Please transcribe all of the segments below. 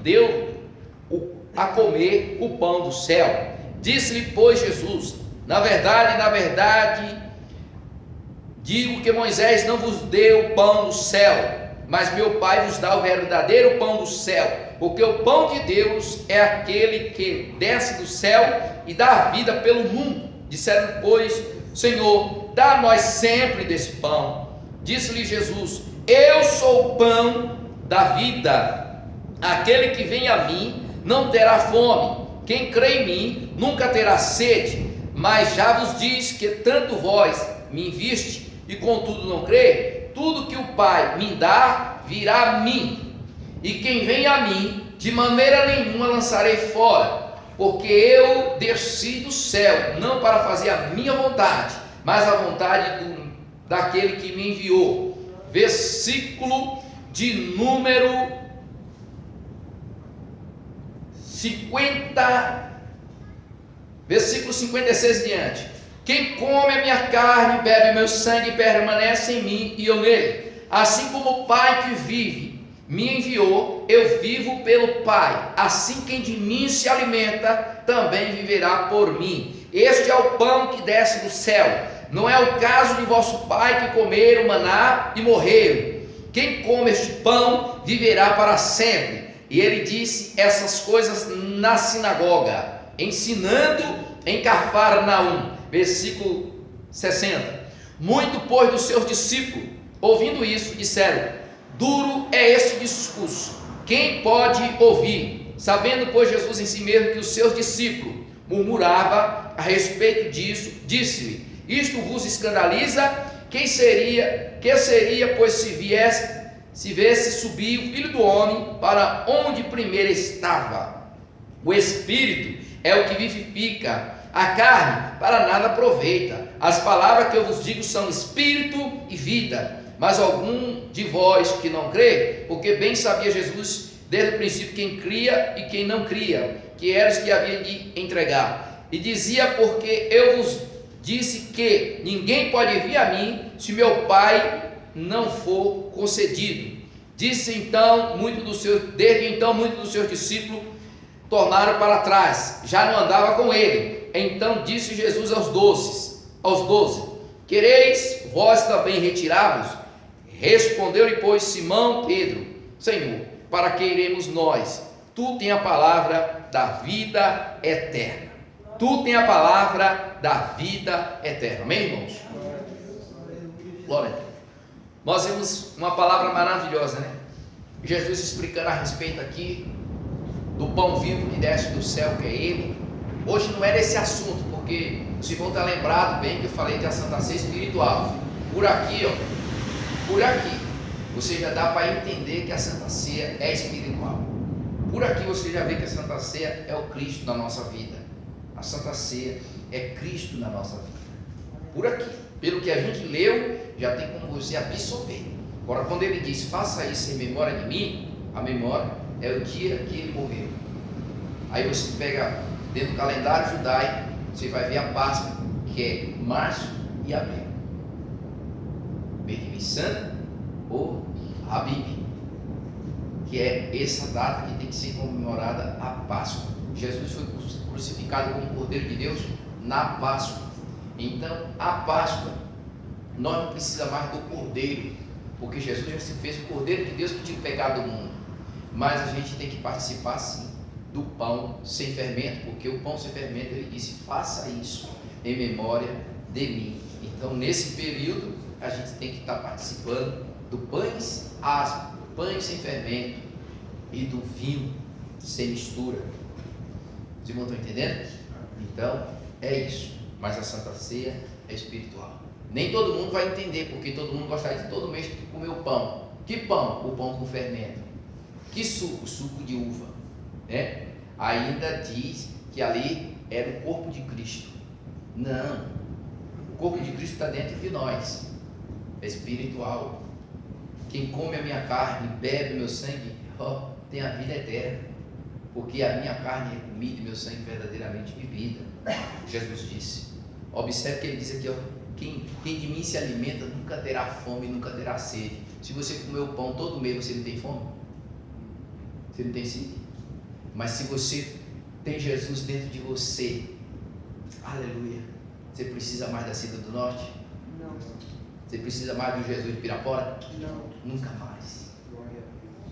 deu a comer o pão do céu. Disse-lhe, pois, Jesus: na verdade, digo que Moisés não vos deu o pão do céu, mas meu Pai vos dá o verdadeiro pão do céu. Porque o pão de Deus é aquele que desce do céu e dá vida pelo mundo. Disseram, pois, Senhor, dá a nós sempre desse pão. Disse-lhe Jesus: eu sou o pão da vida. Aquele que vem a mim não terá fome. Quem crê em mim nunca terá sede. Mas já vos diz que tanto vós me enviste e contudo não crê, tudo que o Pai me dá virá a mim. E quem vem a mim, de maneira nenhuma lançarei fora, porque eu desci do céu, não para fazer a minha vontade, mas a vontade daquele que me enviou. Versículo de número 50, versículo 56 diante. Quem come a minha carne, bebe o meu sangue, permanece em mim e eu nele. Assim como o Pai que vive me enviou, eu vivo pelo Pai. Assim quem de mim se alimenta, também viverá por mim. Este é o pão que desce do céu. Não é o caso de vosso pai que comeram maná e morreram. Quem come este pão viverá para sempre. E ele disse essas coisas na sinagoga, ensinando em Cafarnaum. Versículo 60. Muito, pois, dos seus discípulos, ouvindo isso, disseram: duro é este discurso, quem pode ouvir? Sabendo, pois, Jesus em si mesmo que os seus discípulos murmuravam a respeito disso, disse-lhe: isto vos escandaliza? Que seria, pois, se viesse subir o Filho do Homem para onde primeiro estava? O Espírito é o que vivifica, a carne para nada aproveita. As palavras que eu vos digo são Espírito e vida. Mas algum de vós que não crê, porque bem sabia Jesus desde o princípio quem cria e quem não cria, que era os que havia de entregar. E dizia: porque eu vos disse que ninguém pode vir a mim se meu Pai não for concedido. Desde então, muitos dos seus discípulos tornaram para trás, já não andava com ele. Então disse Jesus aos 12: quereis vós também retirar-vos? Respondeu-lhe, pois, Simão Pedro: Senhor, para que iremos nós? Tu tens a palavra da vida eterna. Tu tens a palavra da vida eterna. Amém, irmãos? Glória a Deus. Nós vimos uma palavra maravilhosa, né? Jesus explicando a respeito aqui do pão vivo que desce do céu, que é Ele. Hoje não era esse assunto, porque os irmãos estão lembrados bem que eu falei da Santa Ceia espiritual. Por aqui, você já dá para entender que a Santa Ceia é espiritual. Por aqui você já vê que a Santa Ceia é o Cristo na nossa vida. A Santa Ceia é Cristo na nossa vida. Por aqui, pelo que a gente leu, já tem como você absorver. Agora, quando ele diz: faça isso em memória de mim, a memória é o dia que ele morreu. Aí você pega dentro do calendário judaico, você vai ver a Páscoa, que é março e abril. Mês de Nissan ou Abib, que é essa data que tem que ser comemorada, a Páscoa. Jesus foi crucificado como Cordeiro de Deus na Páscoa. Então, a Páscoa, nós não precisamos mais do Cordeiro, porque Jesus já se fez o Cordeiro de Deus que tinha o pecado do mundo. Mas a gente tem que participar sim do pão sem fermento, porque o pão sem fermento, ele disse: faça isso em memória de mim. Então, nesse período, a gente tem que estar participando do pães asmos, do pães sem fermento e do vinho sem mistura. Os irmãos estão entendendo? Então, é isso. Mas a Santa Ceia é espiritual. Nem todo mundo vai entender, porque todo mundo gostaria de todo mês comer o pão. Que pão? O pão com fermento. Que suco? Suco de uva, né? Ainda diz que ali era o corpo de Cristo. Não, o corpo de Cristo está dentro de nós, é espiritual. Quem come a minha carne, bebe o meu sangue, tem a vida eterna, porque a minha carne é comida e meu sangue verdadeiramente bebida. Jesus disse. Observe que ele diz aqui: quem de mim se alimenta nunca terá fome, nunca terá sede. Se você comer o pão todo mês, você não tem fome? Você não tem sede? Mas se você tem Jesus dentro de você, aleluia, você precisa mais da Cida do Norte? Não. Você precisa mais do Jesus de Pirapora? Não. Nunca mais.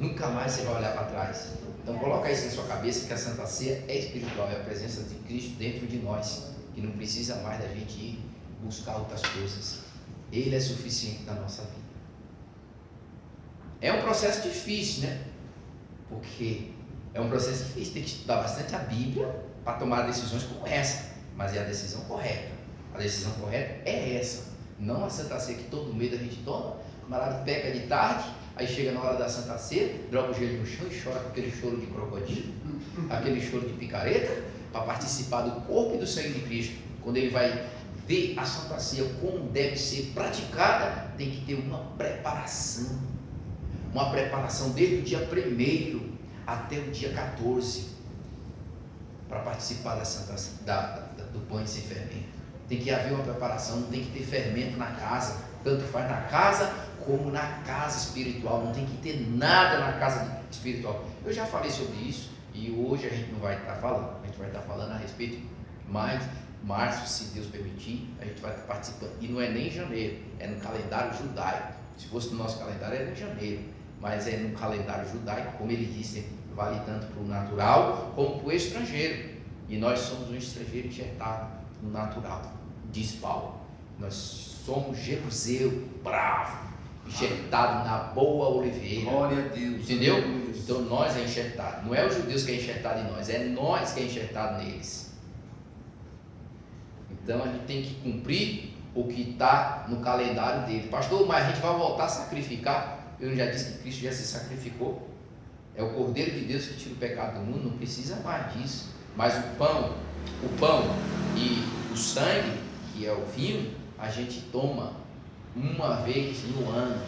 Nunca mais você vai olhar para trás. Então coloca isso na sua cabeça, que a Santa Ceia é espiritual, é a presença de Cristo dentro de nós, que não precisa mais da gente ir buscar outras coisas. Ele é suficiente na nossa vida. É um processo difícil, né? Porque é um processo difícil, tem que estudar bastante a Bíblia para tomar decisões como essa, mas é a decisão correta. A decisão correta é essa, não a Santa Ceia que todo mês a gente toma. O camarada peca de tarde, aí chega na hora da Santa Ceia, joga o gelo no chão e chora com aquele choro de crocodilo, aquele choro de picareta, para participar do corpo e do sangue de Cristo. Quando ele vai ver a Santa Ceia como deve ser praticada, tem que ter uma preparação desde o dia 1º até o dia 14, para participar da Santa do pão sem fermento. Tem que haver uma preparação, não tem que ter fermento na casa, tanto faz na casa como na casa espiritual, não tem que ter nada na casa espiritual. Eu já falei sobre isso e hoje a gente não vai estar falando, a gente vai estar falando a respeito mais março, se Deus permitir, a gente vai estar participando, e não é nem em janeiro, é no calendário judaico. Se fosse no nosso calendário era em janeiro, mas é no calendário judaico, como ele disse, vale tanto para o natural como para o estrangeiro, e nós somos um estrangeiro enxertado no natural, diz Paulo. Nós somos jebuseu, bravo, enxertado na boa oliveira. Glória a Deus. Entendeu? Então nós é enxertado, não é os judeus que é enxertado em nós, é nós que é enxertado neles. Então a gente tem que cumprir o que está no calendário dele. Pastor, mas a gente vai voltar a sacrificar? Eu já disse que Cristo já se sacrificou. É o Cordeiro de Deus que tira o pecado do mundo, não precisa mais disso. Mas o pão e o sangue, que é o vinho, a gente toma uma vez no ano,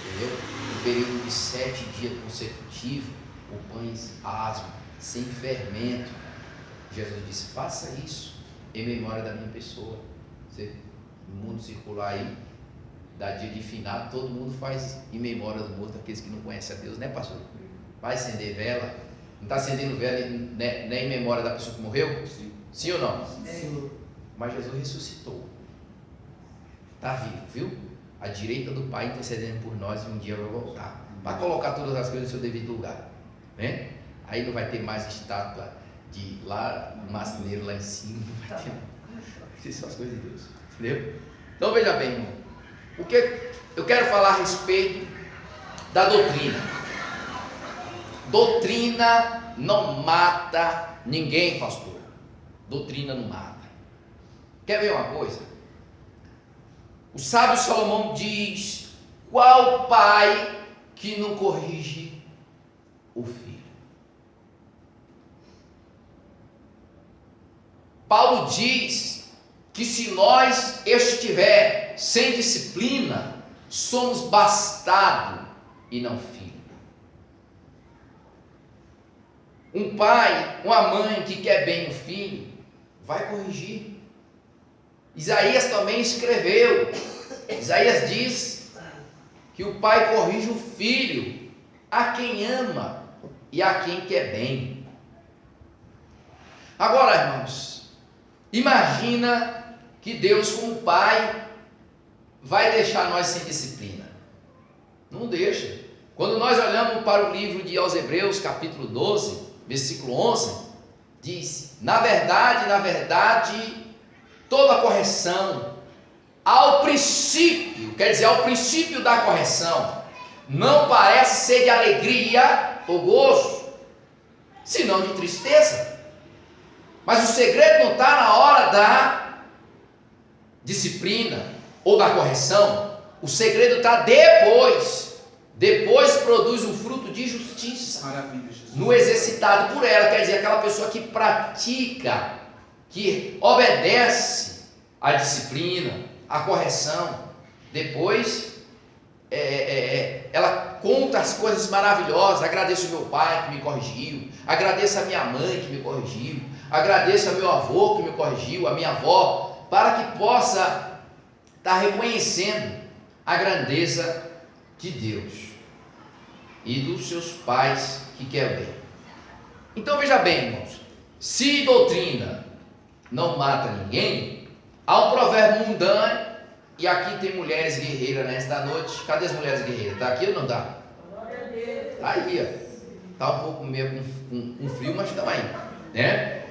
entendeu? No período de 7 dias consecutivos, o pães asmo, sem fermento. Jesus disse: faça isso em memória da minha pessoa. Você, no mundo circular aí, da dia de finado, todo mundo faz em memória do morto, aqueles que não conhecem a Deus, né, pastor? Vai acender vela, não está acendendo vela nem em memória da pessoa que morreu? Sim. Sim ou não? Sim. Mas Jesus ressuscitou, está vivo, viu? À direita do Pai, intercedendo por nós, e um dia vai voltar para colocar todas as coisas no seu devido lugar, né? Aí não vai ter mais estátua de lá, um marceneiro lá em cima, não vai ter. Essas são as coisas de Deus, entendeu? Então veja bem, irmão, o que eu quero falar a respeito da doutrina. Doutrina não mata ninguém, pastor. Doutrina não mata. Quer ver uma coisa? O sábio Salomão diz: qual pai que não corrige o filho? Paulo diz que se nós estiver sem disciplina, somos bastardo e não filho. Um pai, uma mãe que quer bem o filho, vai corrigir. Isaías também escreveu. Isaías diz que o pai corrige o filho, a quem ama e a quem quer bem. Agora, irmãos, imagina que Deus, como pai, vai deixar nós sem disciplina. Não deixa. Quando nós olhamos para o livro de aos Hebreus, capítulo 12, versículo 11, diz: na verdade, toda correção, ao princípio, quer dizer, ao princípio da correção, não parece ser de alegria ou gozo, senão de tristeza. Mas o segredo não está na hora da disciplina ou da correção, o segredo está depois. Depois produz um fruto de justiça. Maravilha, Jesus. No exercitado por ela, quer dizer, aquela pessoa que pratica, que obedece à disciplina, à correção. Depois ela conta as coisas maravilhosas. Agradeço ao meu pai que me corrigiu, agradeço a minha mãe que me corrigiu, agradeço ao meu avô que me corrigiu, a minha avó, para que possa estar reconhecendo a grandeza de Deus e dos seus pais que querem bem. Então veja bem, irmãos, se doutrina não mata ninguém, há um provérbio mundano, e aqui tem mulheres guerreiras nesta noite. Cadê as mulheres guerreiras? Está aqui ou não está? Está aí, ó. Está um pouco meio com frio, mas estão aí, né?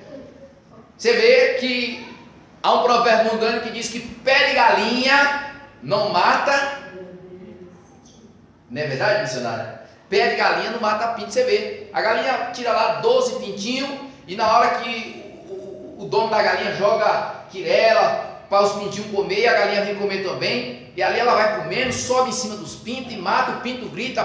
Você vê que há um provérbio mundano que diz que pé de galinha não mata. Não é verdade, missionário? Pé de galinha não mata pinto. Você vê, a galinha tira lá 12 pintinhos, e na hora que o dono da galinha joga quirela para os pintinhos comer, e a galinha vem comer também, e ali ela vai comendo, sobe em cima dos pintos e mata, o pinto grita,